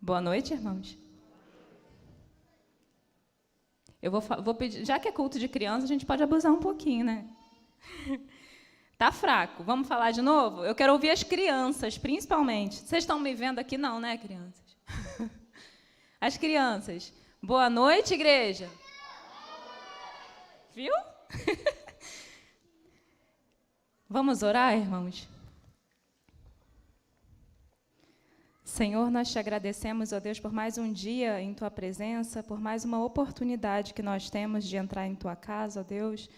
Boa noite, irmãos. Eu vou pedir, já que é culto de criança, a gente pode abusar um pouquinho, né? Tá fraco. Vamos falar de novo? Eu quero ouvir as crianças, principalmente. Vocês estão me vendo aqui? Não, né, crianças? As crianças. Boa noite, igreja. Viu? Vamos orar, irmãos? Senhor, nós te agradecemos, ó Deus, por mais um dia em Tua presença, por mais uma oportunidade que nós temos de entrar em Tua casa, ó Deus,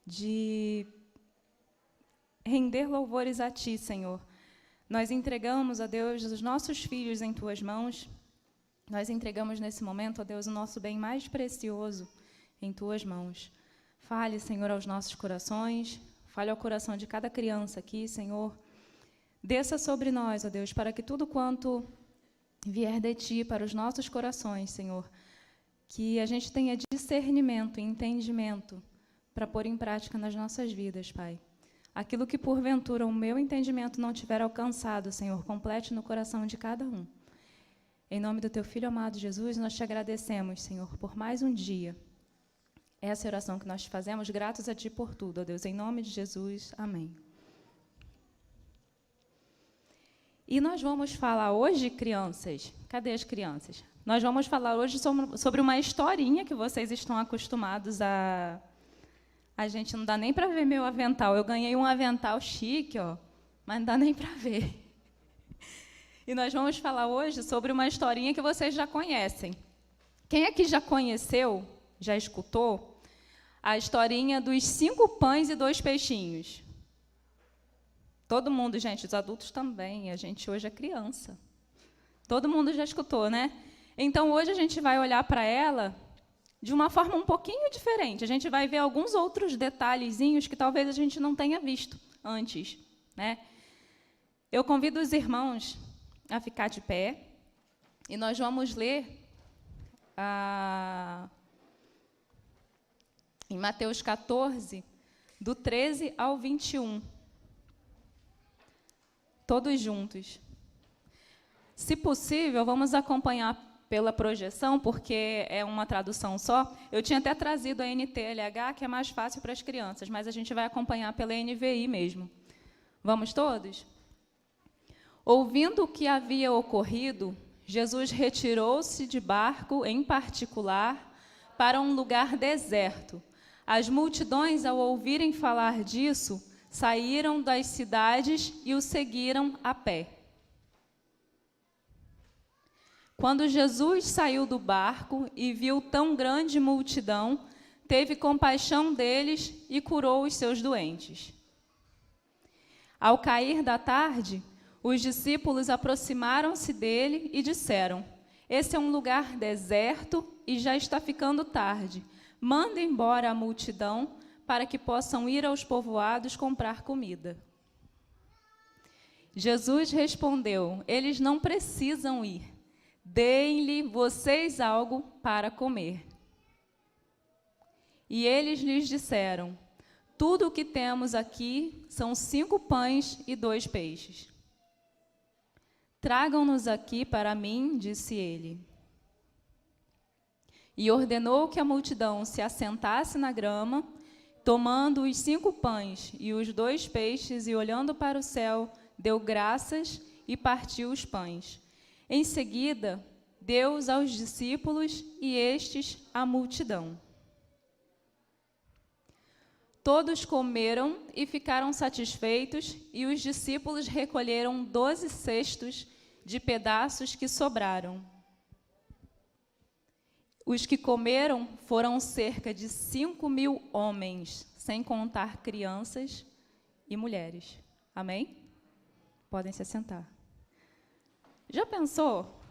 de render louvores a Ti, Senhor. Nós entregamos, ó Deus, os nossos filhos em Tuas mãos. Nós entregamos nesse momento, ó Deus, o nosso bem mais precioso em Tuas mãos. Fale, Senhor, aos nossos corações, fale ao coração de cada criança aqui, Senhor. Desça sobre nós, ó Deus, para que tudo quanto vier de Ti para os nossos corações, Senhor, que a gente tenha discernimento e entendimento para pôr em prática nas nossas vidas, Pai. Aquilo que, porventura, o meu entendimento não tiver alcançado, Senhor, complete no coração de cada um. Em nome do Teu Filho amado Jesus, nós te agradecemos, Senhor, por mais um dia. Essa é a oração que nós te fazemos, gratos a Ti por tudo, ó Deus, em nome de Jesus. Amém. E nós vamos falar hoje, crianças, cadê as crianças? Nós vamos falar hoje sobre uma historinha que vocês estão acostumados a... A gente não dá nem para ver meu avental. Eu ganhei um avental chique, ó, mas não dá nem para ver. E nós vamos falar hoje sobre uma historinha que vocês já conhecem. Quem aqui já conheceu, já escutou, a historinha dos 5 pães e 2 peixinhos? Todo mundo, gente, os adultos também, a gente hoje é criança. Todo mundo já escutou, né? Então, hoje a gente vai olhar para ela de uma forma um pouquinho diferente. A gente vai ver alguns outros detalhezinhos que talvez a gente não tenha visto antes, né? Eu convido os irmãos a ficar de pé e nós vamos ler em Mateus 14, do 13 ao 21. Todos juntos. Se possível, vamos acompanhar pela projeção, porque é uma tradução só. Eu tinha até trazido a NTLH, que é mais fácil para as crianças, mas a gente vai acompanhar pela NVI mesmo. Vamos todos? Ouvindo o que havia ocorrido, Jesus retirou-se de barco, em particular, para um lugar deserto. As multidões, ao ouvirem falar disso, saíram das cidades e o seguiram a pé. Quando Jesus saiu do barco e viu tão grande multidão, teve compaixão deles e curou os seus doentes. Ao cair da tarde, os discípulos aproximaram-se dele e disseram: "Esse é um lugar deserto e já está ficando tarde. Manda embora a multidão para que possam ir aos povoados comprar comida." Jesus respondeu: "Eles não precisam ir. Deem-lhe vocês algo para comer." E eles lhes disseram: "Tudo o que temos aqui são 5 pães e 2 peixes." "Tragam-nos aqui para mim", disse ele. E ordenou que a multidão se assentasse na grama. Tomando os 5 pães e os 2 peixes e olhando para o céu, deu graças e partiu os pães. Em seguida, deu-os aos discípulos e estes à multidão. Todos comeram e ficaram satisfeitos, e os discípulos recolheram 12 cestos de pedaços que sobraram. Os que comeram foram cerca de 5.000 homens, sem contar crianças e mulheres. Amém? Podem se assentar. Já pensou?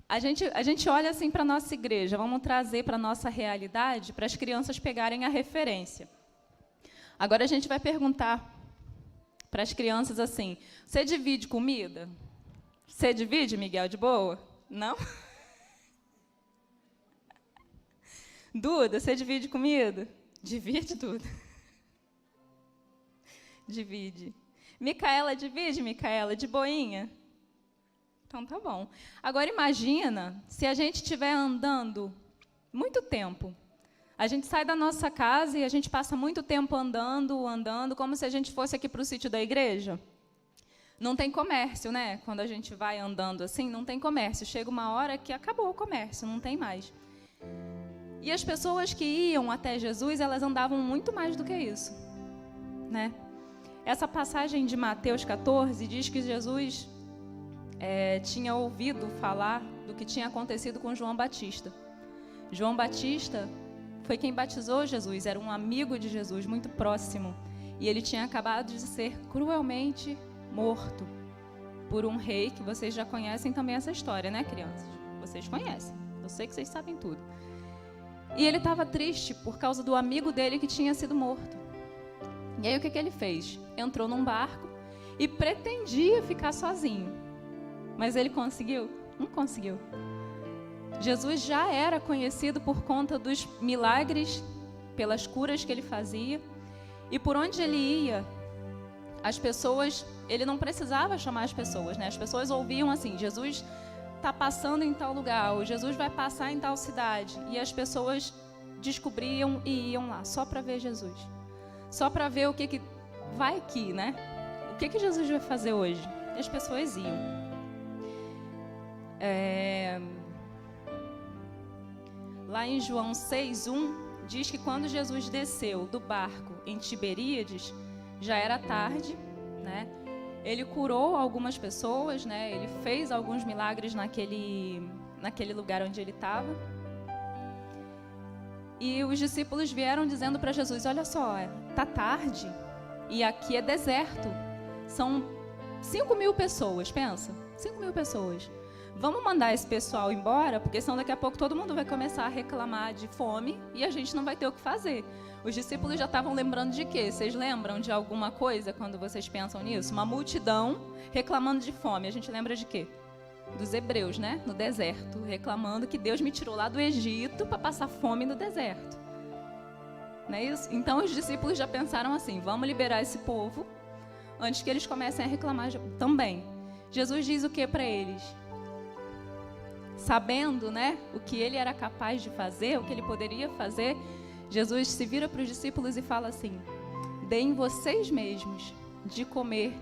A gente olha assim para a nossa igreja, vamos trazer para a nossa realidade, para as crianças pegarem a referência. Agora a gente vai perguntar para as crianças assim: você divide comida? Você divide, Miguel, de boa? Não? Duda, você divide comida? Divide, Duda. Divide. Micaela, divide, Micaela, de boinha? Então tá bom. Agora imagina se a gente estiver andando muito tempo. A gente sai da nossa casa e a gente passa muito tempo andando, como se a gente fosse aqui para o sítio da igreja. Não tem comércio, né? Quando a gente vai andando assim, não tem comércio. Chega uma hora que acabou o comércio, não tem mais. E as pessoas que iam até Jesus, elas andavam muito mais do que isso, né? Essa passagem de Mateus 14 diz que Jesus tinha ouvido falar do que tinha acontecido com João Batista. João Batista foi quem batizou Jesus, era um amigo de Jesus, muito próximo. E ele tinha acabado de ser cruelmente morto por um rei, que vocês já conhecem também essa história, né, crianças? Vocês conhecem, eu sei que vocês sabem tudo. E ele estava triste por causa do amigo dele que tinha sido morto. E aí o que ele fez? Entrou num barco e pretendia ficar sozinho. Mas ele conseguiu? Não conseguiu. Jesus já era conhecido por conta dos milagres, pelas curas que ele fazia. E por onde ele ia, as pessoas, ele não precisava chamar as pessoas, né? As pessoas ouviam assim, Jesus está passando em tal lugar, ou Jesus vai passar em tal cidade. E as pessoas descobriam e iam lá, só para ver Jesus. Só para ver o que vai aqui, né? O que Jesus vai fazer hoje? E as pessoas iam. Lá em João 6:1, diz que quando Jesus desceu do barco em Tiberíades, já era tarde, né? Ele curou algumas pessoas, né? Ele fez alguns milagres naquele lugar onde ele estava. E os discípulos vieram dizendo para Jesus, olha só, tá tarde e aqui é deserto. São 5.000 pessoas, pensa, 5.000 pessoas. Vamos mandar esse pessoal embora, porque senão daqui a pouco todo mundo vai começar a reclamar de fome e a gente não vai ter o que fazer. Os discípulos já estavam lembrando de quê? Vocês lembram de alguma coisa quando vocês pensam nisso? Uma multidão reclamando de fome. A gente lembra de quê? Dos hebreus, né? No deserto, reclamando que Deus me tirou lá do Egito para passar fome no deserto. Não é isso? Então os discípulos já pensaram assim, vamos liberar esse povo antes que eles comecem a reclamar também. Jesus diz o que para eles? Sabendo, né, o que ele era capaz de fazer, o que ele poderia fazer, Jesus se vira para os discípulos e fala assim, deem vocês mesmos de comer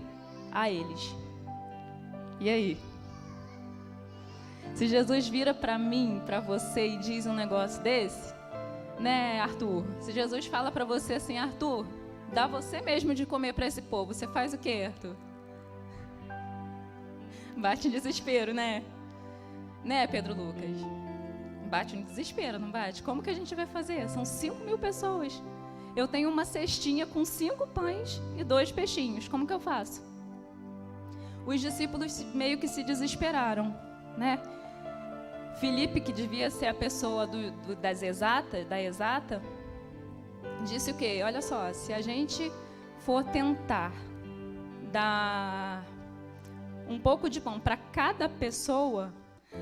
a eles. E aí? Se Jesus vira para mim, para você e diz um negócio desse, né, Arthur? Se Jesus fala para você assim, Arthur, dá você mesmo de comer para esse povo, você faz o quê, Arthur? Bate em desespero, né? Né, Pedro Lucas? Bate um desespero, não bate? Como que a gente vai fazer? São 5.000 pessoas. Eu tenho uma cestinha com 5 pães e 2 peixinhos. Como que eu faço? Os discípulos meio que se desesperaram, né? Filipe, que devia ser a pessoa da exata, disse o quê? Olha só, se a gente for tentar dar um pouco de pão para cada pessoa,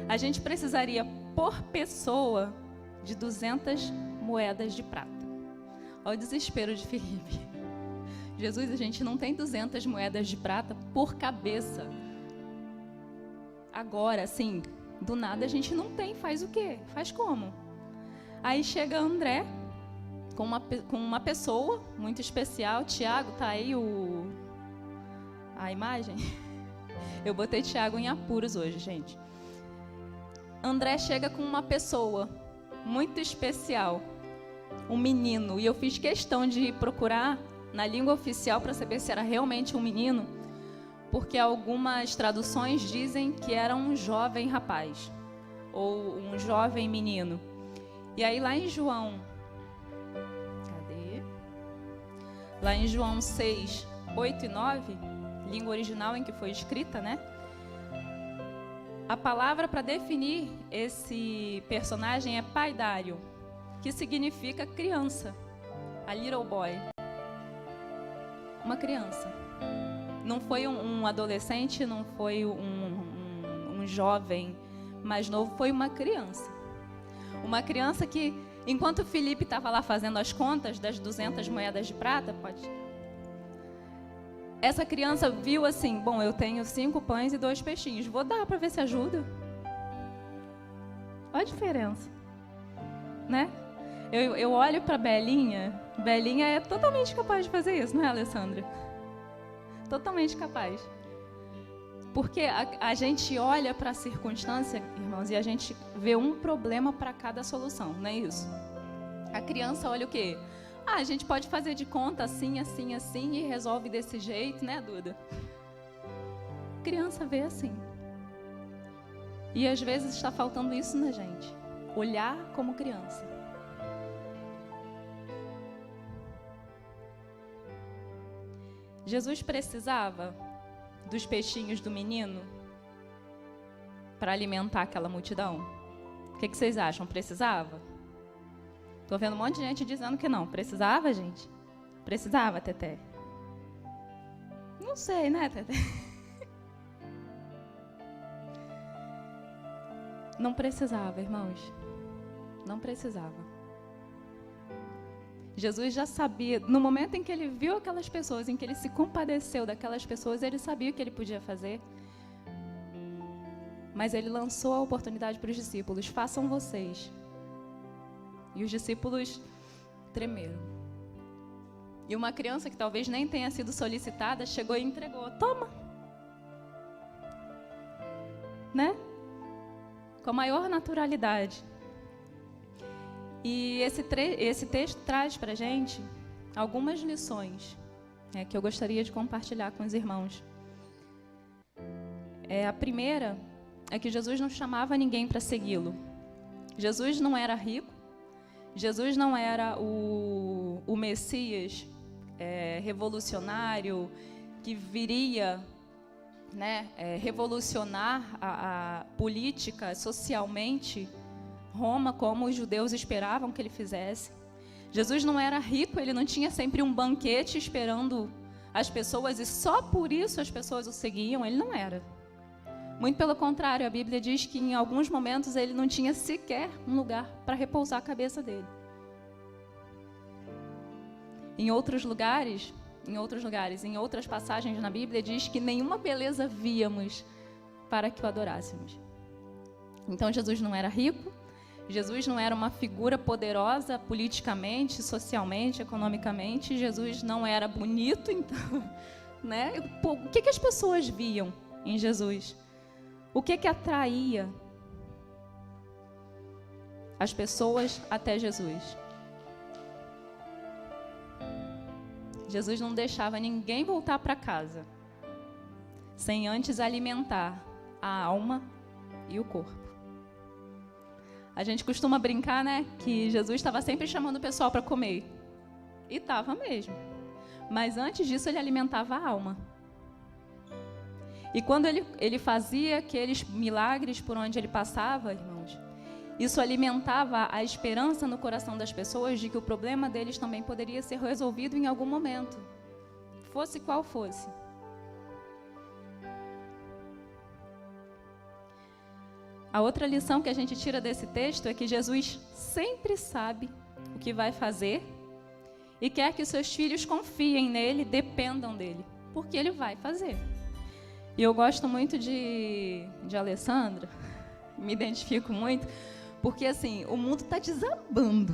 a gente precisaria, por pessoa, de 200 moedas de prata. Olha o desespero de Filipe. Jesus, a gente não tem 200 moedas de prata por cabeça. Agora, assim, do nada a gente não tem. Faz o quê? Faz como? Aí chega André, com uma pessoa muito especial. Tiago, tá aí a imagem? Eu botei Tiago em apuros hoje, gente. André chega com uma pessoa muito especial, um menino, e eu fiz questão de procurar na língua oficial para saber se era realmente um menino, porque algumas traduções dizem que era um jovem rapaz, ou um jovem menino. E aí lá em João, lá em João 6, 8 e 9, língua original em que foi escrita, né? A palavra para definir esse personagem é paidário, que significa criança, a little boy. Uma criança. Não foi um adolescente, não foi um jovem mais novo, foi uma criança. Uma criança que, enquanto Filipe estava lá fazendo as contas das 200 moedas de prata, essa criança viu assim, bom, eu tenho 5 pães e 2 peixinhos, vou dar para ver se ajuda. Olha a diferença, né? Eu olho para Belinha é totalmente capaz de fazer isso, não é, Alessandra? Totalmente capaz. Porque a gente olha para a circunstância, irmãos, e a gente vê um problema para cada solução, não é isso? A criança olha o quê? A gente pode fazer de conta assim, assim, assim e resolve desse jeito, né, Duda? A criança vê assim. E às vezes está faltando isso na gente. Olhar como criança. Jesus precisava dos peixinhos do menino para alimentar aquela multidão? O que vocês acham? Precisava? Estou vendo um monte de gente dizendo que não. Precisava, gente? Precisava, Teté? Não sei, né, Teté? Não precisava, irmãos. Não precisava. Jesus já sabia, no momento em que ele viu aquelas pessoas, em que ele se compadeceu daquelas pessoas, ele sabia o que ele podia fazer. Mas ele lançou a oportunidade para os discípulos: façam vocês. E os discípulos tremeram. E uma criança que talvez nem tenha sido solicitada, chegou e entregou. Toma! Né? Com a maior naturalidade. E esse texto traz para a gente algumas lições, que eu gostaria de compartilhar com os irmãos. A primeira é que Jesus não chamava ninguém para segui-lo. Jesus não era rico, Jesus não era o Messias revolucionário que viria, revolucionar a política socialmente Roma, como os judeus esperavam que ele fizesse. Jesus não era rico, ele não tinha sempre um banquete esperando as pessoas e só por isso as pessoas o seguiam. Ele não era. Muito pelo contrário, a Bíblia diz que em alguns momentos ele não tinha sequer um lugar para repousar a cabeça dele. Em outros lugares, em outras passagens na Bíblia, diz que nenhuma beleza víamos para que o adorássemos. Então Jesus não era rico, Jesus não era uma figura poderosa politicamente, socialmente, economicamente. Jesus não era bonito, então, o que as pessoas viam em Jesus? O que atraía as pessoas até Jesus? Jesus não deixava ninguém voltar para casa sem antes alimentar a alma e o corpo. A gente costuma brincar, que Jesus estava sempre chamando o pessoal para comer. E estava mesmo. Mas antes disso, ele alimentava a alma. E quando ele fazia aqueles milagres por onde ele passava, irmãos, isso alimentava a esperança no coração das pessoas de que o problema deles também poderia ser resolvido em algum momento, fosse qual fosse. A outra lição que a gente tira desse texto é que Jesus sempre sabe o que vai fazer e quer que os seus filhos confiem nele, dependam dele, porque ele vai fazer. E eu gosto muito de Alessandra, me identifico muito, porque assim, o mundo está desabando.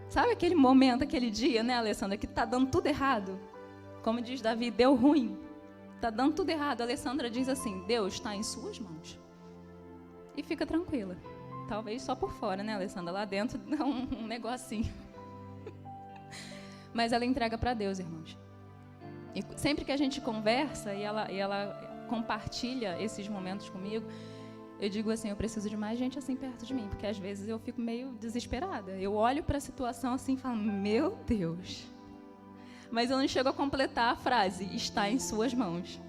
Sabe aquele momento, aquele dia, Alessandra, que está dando tudo errado? Como diz Davi, deu ruim, está dando tudo errado. A Alessandra diz assim: Deus está em suas mãos. E fica tranquila. Talvez só por fora, Alessandra? Lá dentro dá um negocinho. Mas ela entrega para Deus, irmãos. E sempre que a gente conversa e ela compartilha esses momentos comigo, eu digo assim: eu preciso de mais gente assim perto de mim, porque às vezes eu fico meio desesperada. Eu olho para a situação assim e falo: meu Deus. Mas eu não chego a completar a frase: está em suas mãos.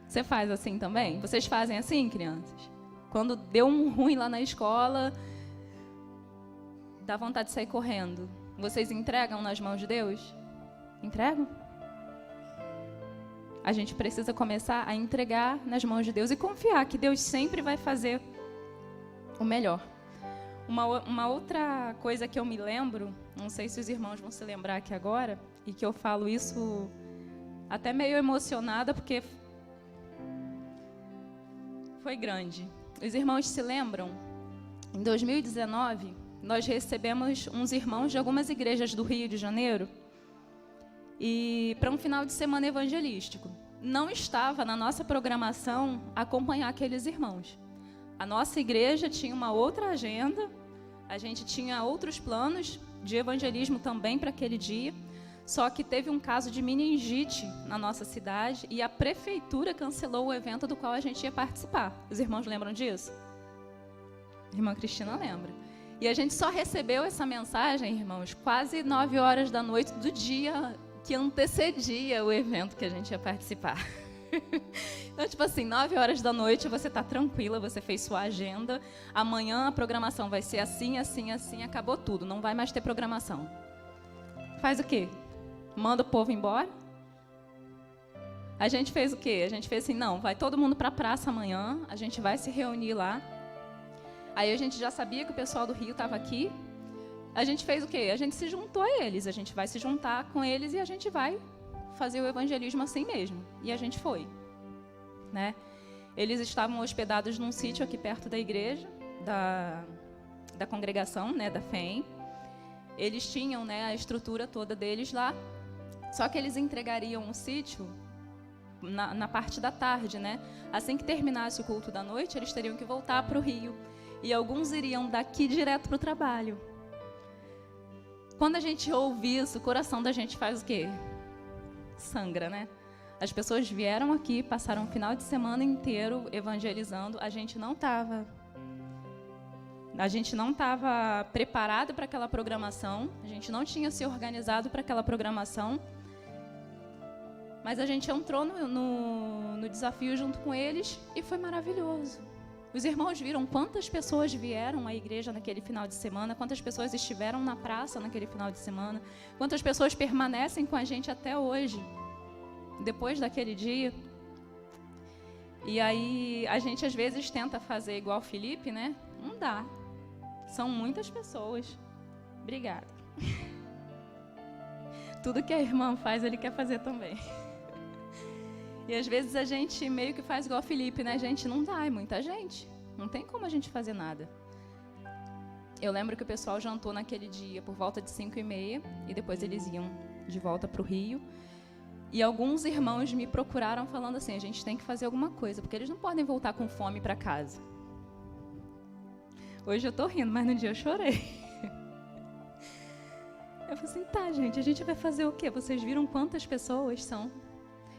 Você faz assim também? Vocês fazem assim, crianças? Quando deu um ruim lá na escola, dá vontade de sair correndo. Vocês entregam nas mãos de Deus? Entregam? A gente precisa começar a entregar nas mãos de Deus e confiar que Deus sempre vai fazer o melhor. Uma outra coisa que eu me lembro, não sei se os irmãos vão se lembrar aqui agora, e que eu falo isso até meio emocionada, porque foi grande. Os irmãos se lembram? Em 2019, nós recebemos uns irmãos de algumas igrejas do Rio de Janeiro e para um final de semana evangelístico. Não estava na nossa programação acompanhar aqueles irmãos. A nossa igreja tinha uma outra agenda, a gente tinha outros planos de evangelismo também para aquele dia, só que teve um caso de meningite na nossa cidade e a prefeitura cancelou o evento do qual a gente ia participar. Os irmãos lembram disso? A irmã Cristina lembra. E a gente só recebeu essa mensagem, irmãos, quase 9 horas da noite do dia que antecedia o evento que a gente ia participar. Então, tipo assim, 9 horas da noite você está tranquila, você fez sua agenda, amanhã a programação vai ser assim, assim, assim, acabou tudo, não vai mais ter programação. Faz o quê? Manda o povo embora? A gente fez o quê? A gente fez assim, não, vai todo mundo para a praça amanhã, a gente vai se reunir lá. Aí a gente já sabia que o pessoal do Rio estava aqui. A gente fez o quê? A gente se juntou a eles, a gente vai se juntar com eles e a gente vai fazer o evangelismo assim mesmo. E a gente foi, né? Eles estavam hospedados num sítio aqui perto da igreja, da congregação, né, da FEM. Eles tinham, né, a estrutura toda deles lá, só que eles entregariam o sítio na parte da tarde, né? Assim que terminasse o culto da noite, eles teriam que voltar para o Rio. E alguns iriam daqui direto para o trabalho. Quando a gente ouve isso, o coração da gente faz o quê? Sangra, né? As pessoas vieram aqui, passaram o final de semana inteiro evangelizando. A gente não estava preparado para aquela programação. A gente não tinha se organizado para aquela programação. Mas a gente entrou no desafio junto com eles e foi maravilhoso. Os irmãos viram quantas pessoas vieram à igreja naquele final de semana, quantas pessoas estiveram na praça naquele final de semana, quantas pessoas permanecem com a gente até hoje, depois daquele dia. E aí a gente às vezes tenta fazer igual o Felipe, né? Não dá. São muitas pessoas. Obrigada. Tudo que a irmã faz, ele quer fazer também. E às vezes a gente meio que faz igual o Felipe, né? Gente, não dá, é muita gente. Não tem como a gente fazer nada. Eu lembro que o pessoal jantou naquele dia por volta de 5h30 e depois eles iam de volta para o Rio. E alguns irmãos me procuraram falando assim, a gente tem que fazer alguma coisa, porque eles não podem voltar com fome para casa. Hoje eu tô rindo, mas no dia eu chorei. Eu falei assim, tá, gente, a gente vai fazer o quê? Vocês viram quantas pessoas são?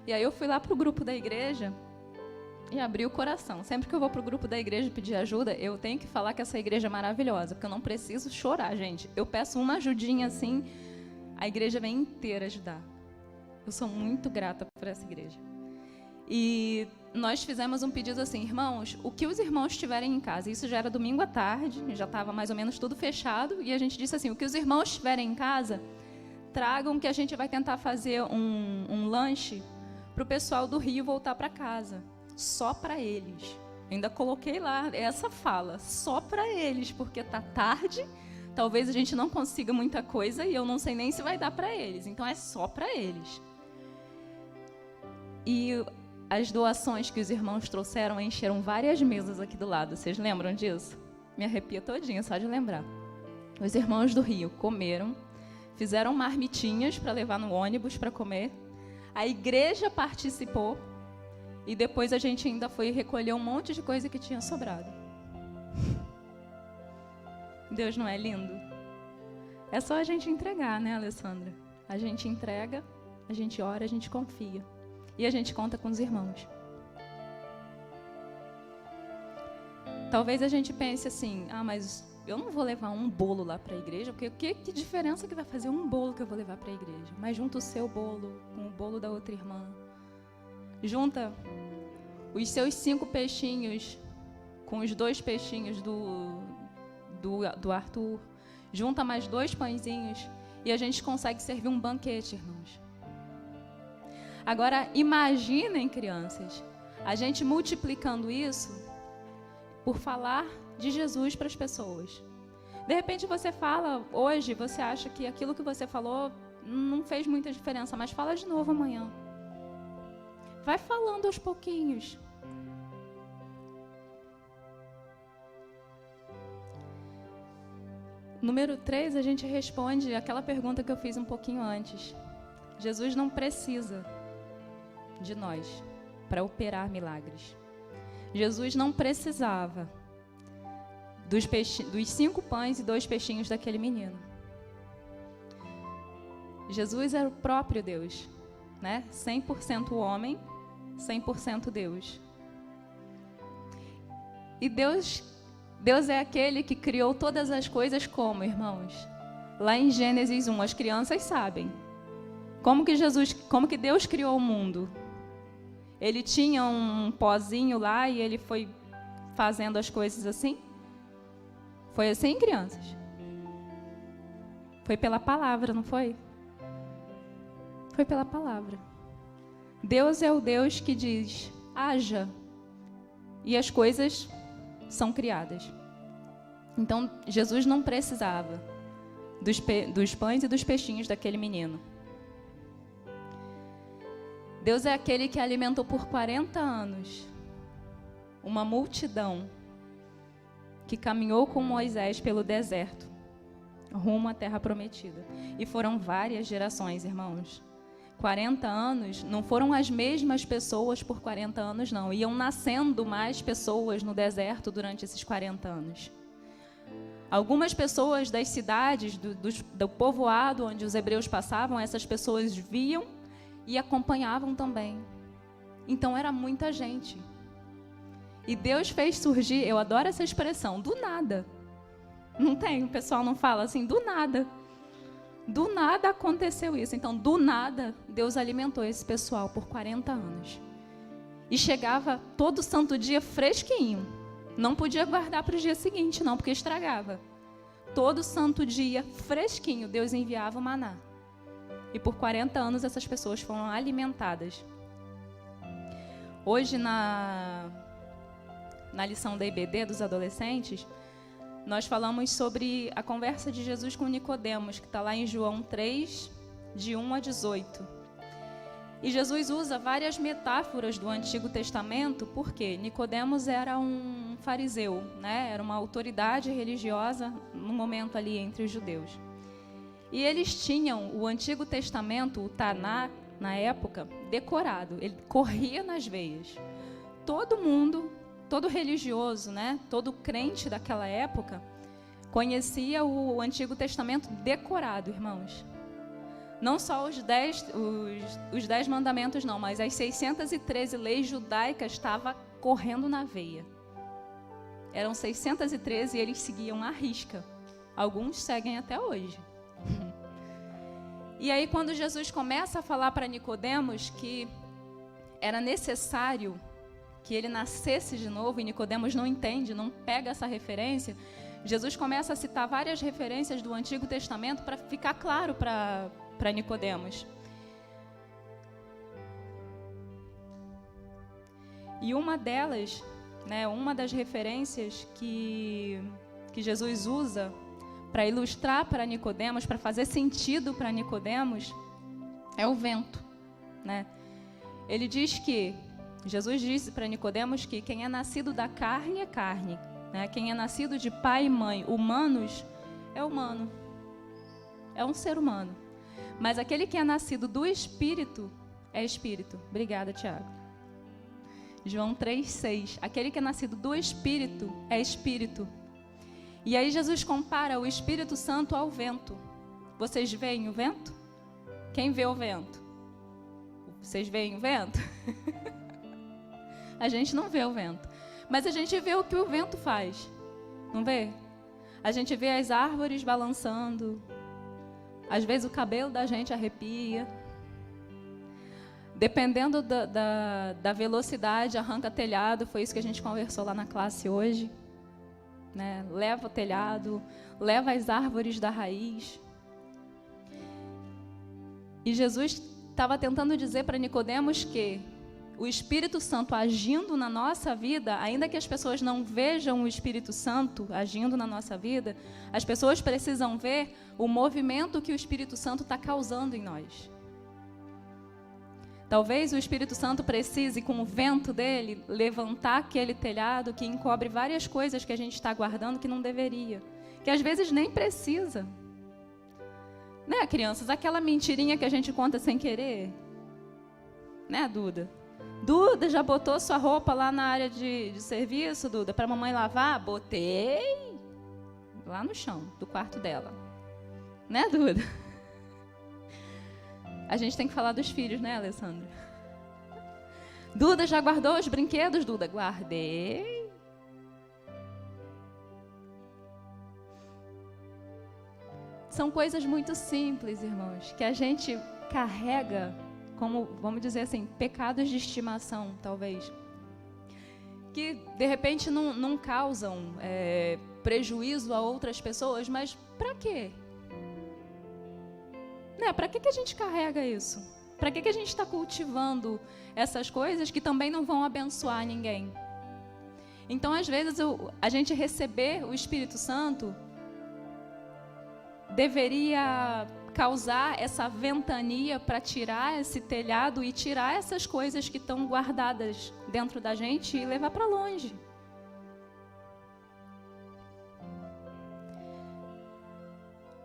E aí eu fui lá para o grupo da igreja e abri o coração. Sempre que eu vou para o grupo da igreja pedir ajuda, eu tenho que falar que essa igreja é maravilhosa, porque eu não preciso chorar, gente. Eu peço uma ajudinha assim, a igreja vem inteira ajudar. Eu sou muito grata por essa igreja. E nós fizemos um pedido assim, irmãos, o que os irmãos tiverem em casa, isso já era domingo à tarde, já estava mais ou menos tudo fechado, e a gente disse assim, o que os irmãos tiverem em casa, tragam que a gente vai tentar fazer um lanche para o pessoal do Rio voltar para casa, só para eles. Ainda coloquei lá essa fala, só para eles, porque tá tarde, talvez a gente não consiga muita coisa e eu não sei nem se vai dar para eles, então é só para eles. E as doações que os irmãos trouxeram encheram várias mesas aqui do lado, vocês lembram disso? Me arrepia todinha só de lembrar. Os irmãos do Rio comeram, fizeram marmitinhas para levar no ônibus para comer. A igreja participou e depois a gente ainda foi recolher um monte de coisa que tinha sobrado. Deus não é lindo? É só a gente entregar, né, Alessandra? A gente entrega, a gente ora, a gente confia. E a gente conta com os irmãos. Talvez a gente pense assim, mas eu não vou levar um bolo lá para a igreja, porque que diferença que vai fazer um bolo que eu vou levar para a igreja? Mas junta o seu bolo com o bolo da outra irmã. Junta os seus 5 peixinhos com os 2 peixinhos do Arthur. Junta mais 2 pãezinhos e a gente consegue servir um banquete, irmãos. Agora, imaginem, crianças, a gente multiplicando isso por falar de Jesus para as pessoas. De repente você fala, hoje você acha que aquilo que você falou não fez muita diferença, mas fala de novo amanhã. Vai falando aos pouquinhos. Número 3, a gente responde aquela pergunta que eu fiz um pouquinho antes. Jesus não precisa de nós para operar milagres. Jesus não precisava dos 5 pães e 2 peixinhos daquele menino. Jesus era o próprio Deus, né? 100% homem, 100% Deus. E Deus é aquele que criou todas as coisas como, irmãos? Lá em Gênesis 1, as crianças sabem. Como que Deus criou o mundo? Ele tinha um pozinho lá e ele foi fazendo as coisas assim? Foi assim, crianças? Foi pela palavra, não foi? Foi pela palavra. Deus é o Deus que diz, haja, e as coisas são criadas. Então, Jesus não precisava dos pães e dos peixinhos daquele menino. Deus é aquele que alimentou por 40 anos uma multidão que caminhou com Moisés pelo deserto, rumo à terra prometida. E foram várias gerações, irmãos. 40 anos, não foram as mesmas pessoas por 40 anos, não. Iam nascendo mais pessoas no deserto durante esses 40 anos. Algumas pessoas das cidades, do povoado onde os hebreus passavam, essas pessoas viam e acompanhavam também. Então era muita gente. E Deus fez surgir, eu adoro essa expressão, do nada. Não tem, o pessoal não fala assim, do nada. Do nada aconteceu isso. Então, do nada, Deus alimentou esse pessoal por 40 anos. E chegava todo santo dia fresquinho. Não podia guardar para o dia seguinte, não, porque estragava. Todo santo dia, fresquinho, Deus enviava o maná. E por 40 anos essas pessoas foram alimentadas. Hoje, na lição da IBD dos adolescentes, nós falamos sobre a conversa de Jesus com Nicodemos, que está lá em João 3, de 1 a 18. E Jesus usa várias metáforas do Antigo Testamento, porque Nicodemos era um fariseu, né? Era uma autoridade religiosa no momento ali entre os judeus. E eles tinham o Antigo Testamento, o Taná, na época, decorado. Ele corria nas veias. Todo mundo, todo religioso, né? Todo crente daquela época, conhecia o Antigo Testamento decorado, irmãos. Não só os 10 mandamentos, não, mas as 613 leis judaicas estavam correndo na veia. Eram 613 e eles seguiam à risca. Alguns seguem até hoje. E aí, quando Jesus começa a falar para Nicodemos que era necessário que ele nascesse de novo, e Nicodemos não entende, não pega essa referência, Jesus começa a citar várias referências do Antigo Testamento para ficar claro para Nicodemos. E uma delas, né, uma das referências que Jesus usa para ilustrar para Nicodemos, para fazer sentido para Nicodemos, é o vento, né? Ele diz que, Jesus disse para Nicodemos que quem é nascido da carne é carne, né? Quem é nascido de pai e mãe humanos é humano, é um ser humano. Mas aquele que é nascido do Espírito é Espírito. Obrigada, Tiago. João 3,6. Aquele que é nascido do Espírito é Espírito. E aí Jesus compara o Espírito Santo ao vento. Vocês veem o vento? Quem vê o vento? Vocês veem o vento? A gente não vê o vento. Mas a gente vê o que o vento faz. Não vê? A gente vê as árvores balançando. Às vezes o cabelo da gente arrepia. Dependendo da velocidade, arranca telhado. Foi isso que a gente conversou lá na classe hoje. Né? Leva o telhado, leva as árvores da raiz. E Jesus estava tentando dizer para Nicodemos que o Espírito Santo agindo na nossa vida, ainda que as pessoas não vejam o Espírito Santo agindo na nossa vida, as pessoas precisam ver o movimento que o Espírito Santo está causando em nós. Talvez o Espírito Santo precise, com o vento dele, levantar aquele telhado que encobre várias coisas que a gente está guardando que não deveria, que às vezes nem precisa. Né, crianças? Aquela mentirinha que a gente conta sem querer. Né, Duda? Duda, já botou sua roupa lá na área de serviço, Duda, para a mamãe lavar? Botei lá no chão do quarto dela. Né, Duda? A gente tem que falar dos filhos, né, Alessandra? Duda, já guardou os brinquedos, Duda? Guardei. São coisas muito simples, irmãos, que a gente carrega como, vamos dizer assim, pecados de estimação, talvez. Que, de repente, não causam prejuízo a outras pessoas, mas para quê? Né? Para que a gente carrega isso? Para que a gente está cultivando essas coisas que também não vão abençoar ninguém? Então, às vezes, a gente receber o Espírito Santo deveria causar essa ventania para tirar esse telhado e tirar essas coisas que estão guardadas dentro da gente e levar para longe.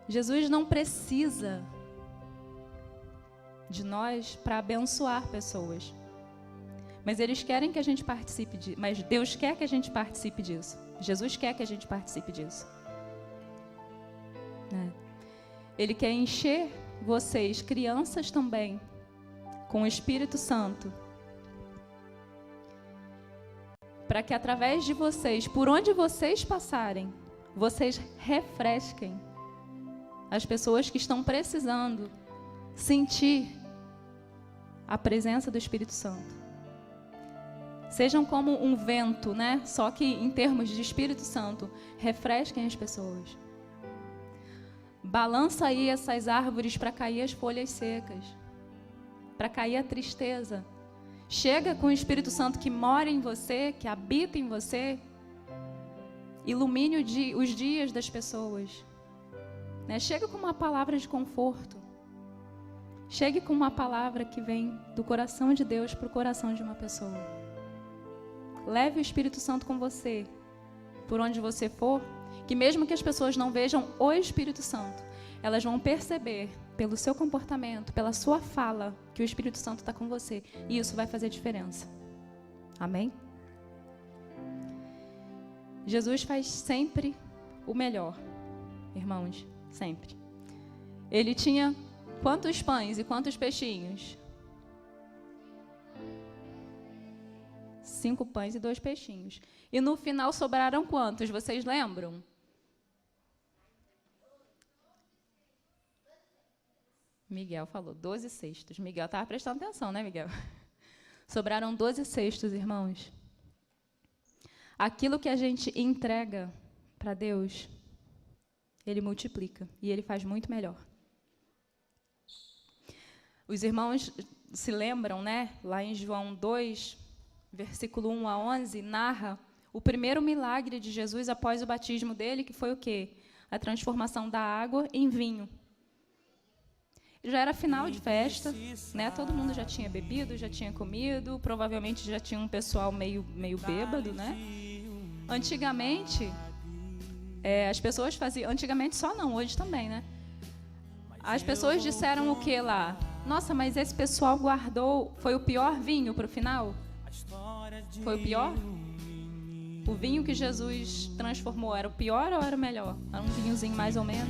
Jesus não precisa de nós para abençoar pessoas. Mas eles querem que a gente participe disso. Mas Deus quer que a gente participe disso. Jesus quer que a gente participe disso. Ele quer encher vocês, crianças também, com o Espírito Santo. Para que através de vocês, por onde vocês passarem, vocês refresquem as pessoas que estão precisando sentir a presença do Espírito Santo. Sejam como um vento, né? Só que em termos de Espírito Santo, refresquem as pessoas. Balança aí essas árvores para cair as folhas secas, para cair a tristeza. Chega com o Espírito Santo que mora em você, que habita em você. Ilumine os dias das pessoas. Né? Chega com uma palavra de conforto. Chegue com uma palavra que vem do coração de Deus para o coração de uma pessoa. Leve o Espírito Santo com você, por onde você for, que mesmo que as pessoas não vejam o Espírito Santo, elas vão perceber pelo seu comportamento, pela sua fala, que o Espírito Santo está com você. E isso vai fazer diferença. Amém? Jesus faz sempre o melhor, irmãos, sempre. Ele tinha quantos pães e quantos peixinhos? 5 pães e 2 peixinhos. E no final sobraram quantos? Vocês lembram? Miguel falou 12 cestos. Miguel estava prestando atenção, né, Miguel? Sobraram 12 cestos, irmãos. Aquilo que a gente entrega para Deus, Ele multiplica e Ele faz muito melhor. Os irmãos se lembram, né? Lá em João 2, versículo 1 a 11, narra o primeiro milagre de Jesus após o batismo dele, que foi o quê? A transformação da água em vinho. Já era final de festa, né? Todo mundo já tinha bebido, já tinha comido, provavelmente já tinha um pessoal meio bêbado, né? Antigamente, as pessoas faziam... Antigamente só não, hoje também, né? As pessoas disseram o que lá? Nossa, mas esse pessoal guardou... Foi o pior vinho para o final? Foi o pior? O vinho que Jesus transformou era o pior ou era o melhor? Era um vinhozinho mais ou menos?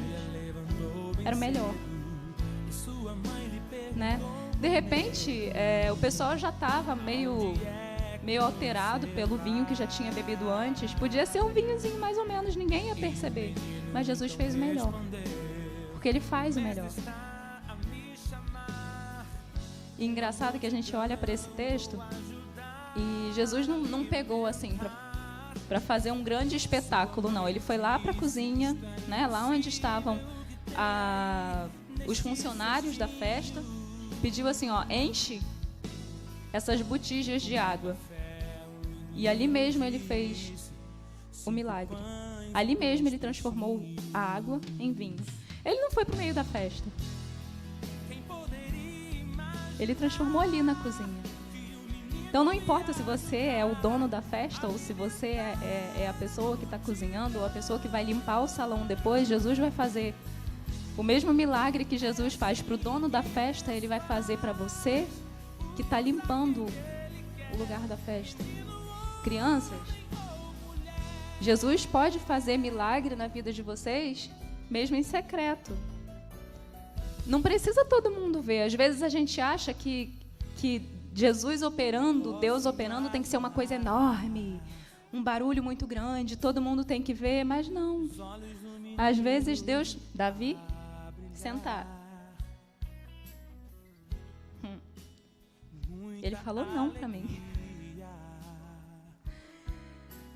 Era o melhor. Né? De repente, o pessoal já estava meio alterado pelo vinho que já tinha bebido antes. Podia ser um vinhozinho mais ou menos, ninguém ia perceber. Mas Jesus fez o melhor. Porque Ele faz o melhor. E engraçado que a gente olha para esse texto e Jesus não pegou assim para fazer um grande espetáculo, não. Ele foi lá para a cozinha, né, lá onde estavam os funcionários da festa, pediu assim, ó, enche essas botijas de água. E ali mesmo ele fez o milagre. Ali mesmo ele transformou a água em vinho. Ele não foi para o meio da festa. Ele transformou ali na cozinha. Então não importa se você é o dono da festa ou se você é a pessoa que está cozinhando ou a pessoa que vai limpar o salão depois, Jesus vai fazer o mesmo milagre que Jesus faz para o dono da festa, ele vai fazer para você que está limpando o lugar da festa. Crianças, Jesus pode fazer milagre na vida de vocês, mesmo em secreto. Não precisa todo mundo ver. Às vezes a gente acha que Jesus operando, Deus operando, tem que ser uma coisa enorme, um barulho muito grande, todo mundo tem que ver, mas não. Às vezes Deus... Davi, sentar. Ele falou não para mim.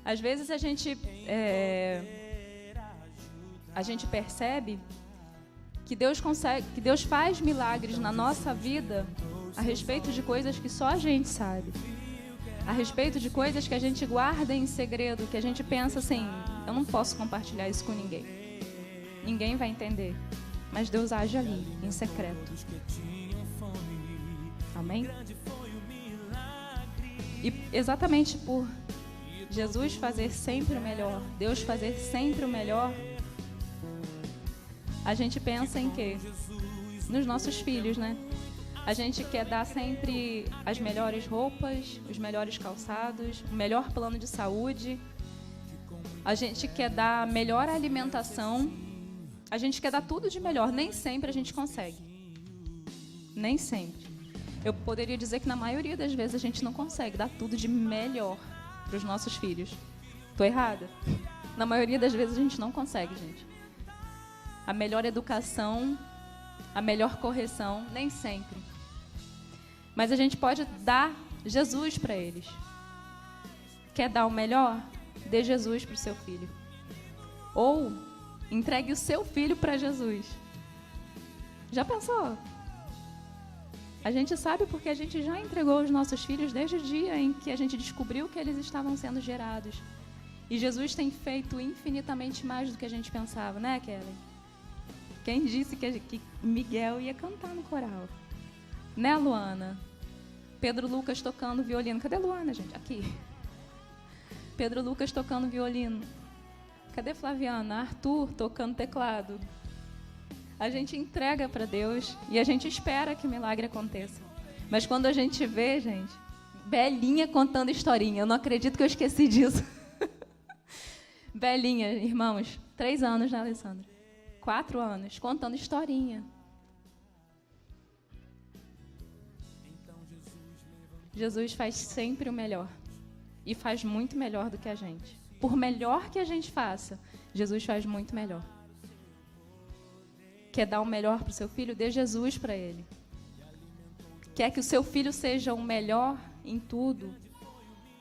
Às vezes a gente percebe que Deus faz milagres na nossa vida a respeito de coisas que só a gente sabe, a respeito de coisas que a gente guarda em segredo, que a gente pensa assim, eu não posso compartilhar isso com ninguém, ninguém vai entender, mas Deus age ali, em secreto. Amém? E exatamente por Jesus fazer sempre o melhor, Deus fazer sempre o melhor, a gente pensa em quê? Nos nossos filhos, né? A gente quer dar sempre as melhores roupas, os melhores calçados, o melhor plano de saúde. A gente quer dar a melhor alimentação. A gente quer dar tudo de melhor. Nem sempre a gente consegue. Nem sempre. Eu poderia dizer que na maioria das vezes a gente não consegue dar tudo de melhor para os nossos filhos. Estou errada? Na maioria das vezes a gente não consegue, gente. A melhor educação, a melhor correção, nem sempre. Mas a gente pode dar Jesus para eles. Quer dar o melhor? Dê Jesus para o seu filho. Ou entregue o seu filho para Jesus. Já pensou? A gente sabe porque a gente já entregou os nossos filhos desde o dia em que a gente descobriu que eles estavam sendo gerados. E Jesus tem feito infinitamente mais do que a gente pensava, né, Kelly? Quem disse que Miguel ia cantar no coral? Né, Luana? Pedro Lucas tocando violino. Cadê a Luana, gente? Aqui. Pedro Lucas tocando violino. Cadê Flaviana? Arthur tocando teclado. A gente entrega para Deus e a gente espera que o milagre aconteça. Mas quando a gente vê, gente, Belinha contando historinha. Eu não acredito que eu esqueci disso. Belinha, irmãos, 3 anos, né, Alessandra? 4 anos, contando historinha. Jesus faz sempre o melhor. E faz muito melhor do que a gente. Por melhor que a gente faça, Jesus faz muito melhor. Quer dar o melhor para o seu filho? Dê Jesus para ele. Quer que o seu filho seja o melhor em tudo?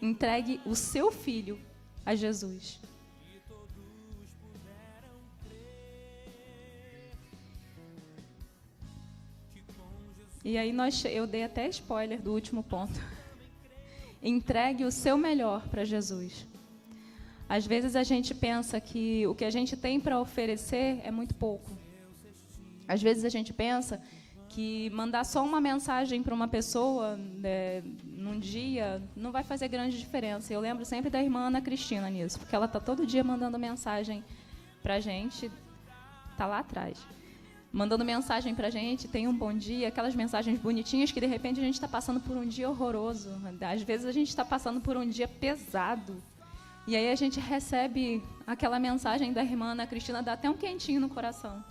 Entregue o seu filho a Jesus. E aí eu dei até spoiler do último ponto. Entregue o seu melhor para Jesus. Às vezes a gente pensa que o que a gente tem para oferecer é muito pouco. Às vezes a gente pensa que mandar só uma mensagem para uma pessoa num dia não vai fazer grande diferença. Eu lembro sempre da irmã Ana Cristina nisso, porque ela está todo dia mandando mensagem para a gente, está lá atrás. Mandando mensagem para a gente, tem um bom dia, aquelas mensagens bonitinhas que, de repente, a gente está passando por um dia horroroso. Às vezes, a gente está passando por um dia pesado. E aí, a gente recebe aquela mensagem da irmã Ana Cristina, dá até um quentinho no coração.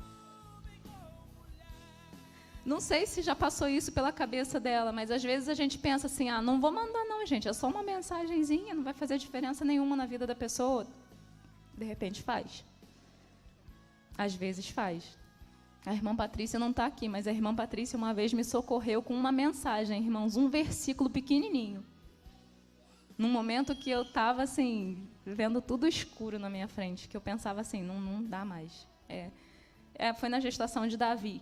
Não sei se já passou isso pela cabeça dela, mas, às vezes, a gente pensa assim, não vou mandar não, gente, é só uma mensagenzinha, não vai fazer diferença nenhuma na vida da pessoa. De repente, faz. Às vezes, faz. A irmã Patrícia não está aqui, mas a irmã Patrícia uma vez me socorreu com uma mensagem, irmãos, um versículo pequenininho. Num momento que eu estava, assim, vendo tudo escuro na minha frente, que eu pensava assim, não dá mais. Foi na gestação de Davi.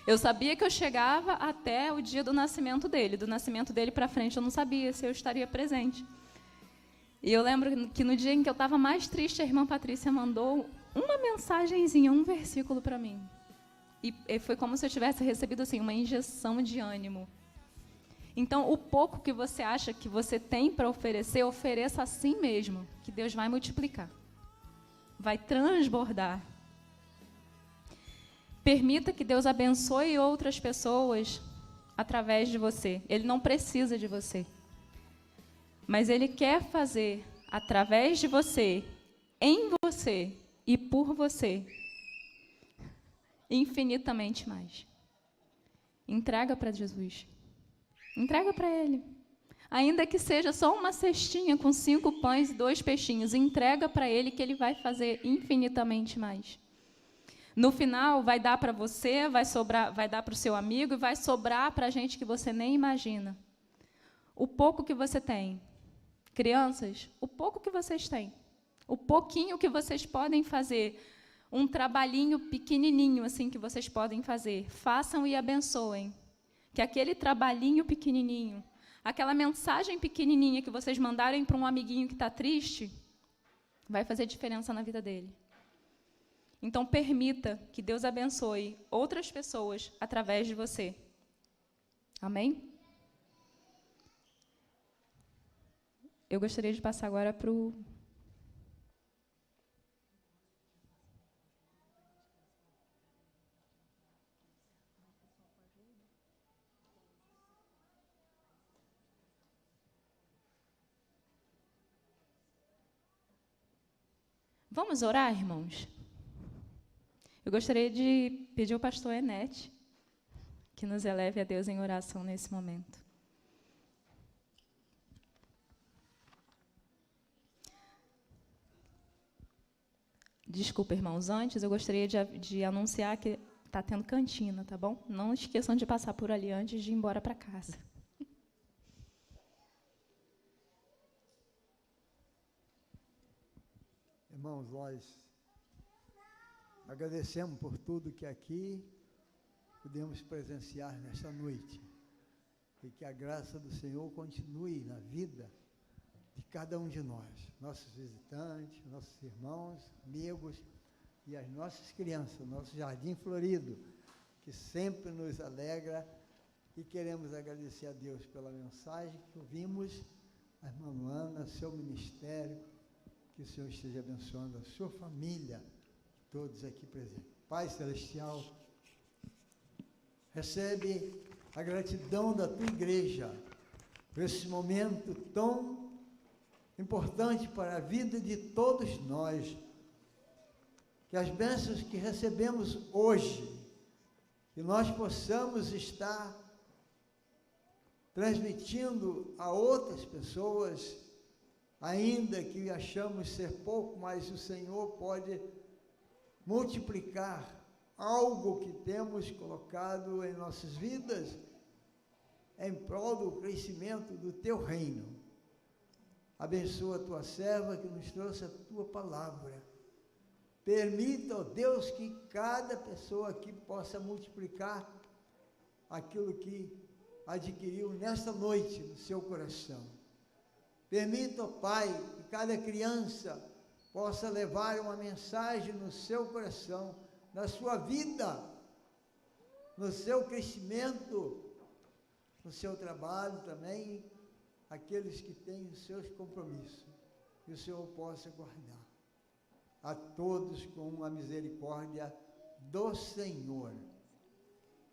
Eu sabia que eu chegava até o dia do nascimento dele. Do nascimento dele para frente, eu não sabia se eu estaria presente. E eu lembro que no dia em que eu estava mais triste, a irmã Patrícia mandou uma mensagenzinha, um versículo para mim. e foi como se eu tivesse recebido assim, uma injeção de ânimo. Então, o pouco que você acha que você tem para oferecer, ofereça assim mesmo, que Deus vai multiplicar. Vai transbordar. Permita que Deus abençoe outras pessoas através de você. Ele não precisa de você. Mas Ele quer fazer, através de você, em você e por você, infinitamente mais. Entrega para Jesus. Entrega para Ele. Ainda que seja só uma cestinha com 5 pães e 2 peixinhos, entrega para Ele que Ele vai fazer infinitamente mais. No final, vai dar para você, vai dar para o seu amigo e vai sobrar para a gente que você nem imagina. O pouco que você tem. Crianças, o pouco que vocês têm. O pouquinho que vocês podem fazer. Um trabalhinho pequenininho assim que vocês podem fazer. Façam e abençoem. Que aquele trabalhinho pequenininho, aquela mensagem pequenininha que vocês mandarem para um amiguinho que está triste, vai fazer diferença na vida dele. Então, permita que Deus abençoe outras pessoas através de você. Amém? Eu gostaria de passar agora para o... Vamos orar, irmãos? Eu gostaria de pedir ao pastor Enete que nos eleve a Deus em oração nesse momento. Desculpa, irmãos, antes eu gostaria de anunciar que está tendo cantina, tá bom? Não esqueçam de passar por ali antes de ir embora para casa. Irmãos, nós agradecemos por tudo que aqui pudemos presenciar nesta noite. E que a graça do Senhor continue na vida de cada um de nós, nossos visitantes, nossos irmãos, amigos e as nossas crianças, nosso jardim florido, que sempre nos alegra, e queremos agradecer a Deus pela mensagem que ouvimos, a irmã Luana, seu ministério, que o Senhor esteja abençoando a sua família, todos aqui presentes. Pai Celestial, recebe a gratidão da tua igreja por esse momento tão importante para a vida de todos nós, que as bênçãos que recebemos hoje, que nós possamos estar transmitindo a outras pessoas, ainda que achamos ser pouco, mas o Senhor pode multiplicar algo que temos colocado em nossas vidas em prol do crescimento do teu reino. Abençoa a tua serva que nos trouxe a tua palavra. Permita, ó Deus, que cada pessoa aqui possa multiplicar aquilo que adquiriu nesta noite no seu coração. Permita, ó Pai, que cada criança possa levar uma mensagem no seu coração, na sua vida, no seu crescimento, no seu trabalho também, aqueles que têm os seus compromissos, que o Senhor possa guardar a todos com a misericórdia do Senhor,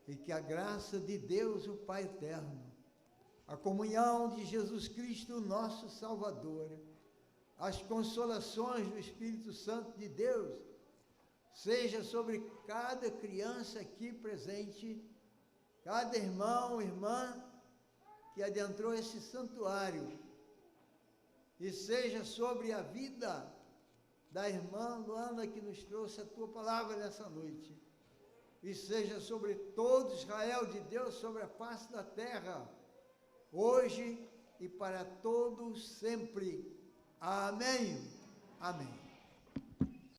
e que a graça de Deus, o Pai eterno, a comunhão de Jesus Cristo, nosso Salvador, as consolações do Espírito Santo de Deus, seja sobre cada criança aqui presente, cada irmão, irmã, que adentrou esse santuário, e seja sobre a vida da irmã Luana, que nos trouxe a tua palavra nessa noite, e seja sobre todo Israel de Deus, sobre a face da terra, hoje e para todos sempre. Amém. Amém.